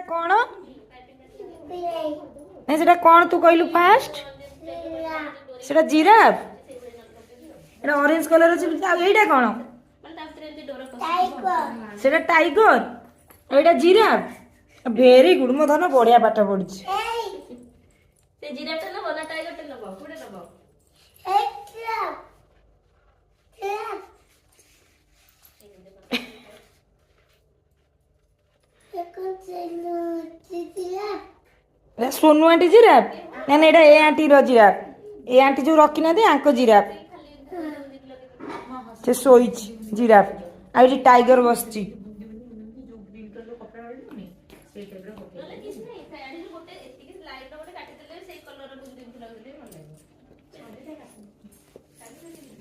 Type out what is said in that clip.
कौन नहीं सेटा कौन तू कहलु फास्ट सेटा जिराफ एटा ऑरेंज कलर अछि एटा कौन सेटा टाइगर एटा जिराफ वेरी गुड मो धन बढ़िया पाठ पढ़ी ते जिराफ टे नबो ना टाइगर टे नबो कुडे नबो सोनू आंटी जिराफ ना ना एटा ए आंटी रो जिराफ ए आंटी जो रखी ना दे आंको जिराफ से सोईच जिराफ आ ये टाइगर बसची नले किछ नै साइड रे गोटे एतिके लाइन रो गोटे काटि देले सेई कलर रो बुझ दिन फुला देले भल लागो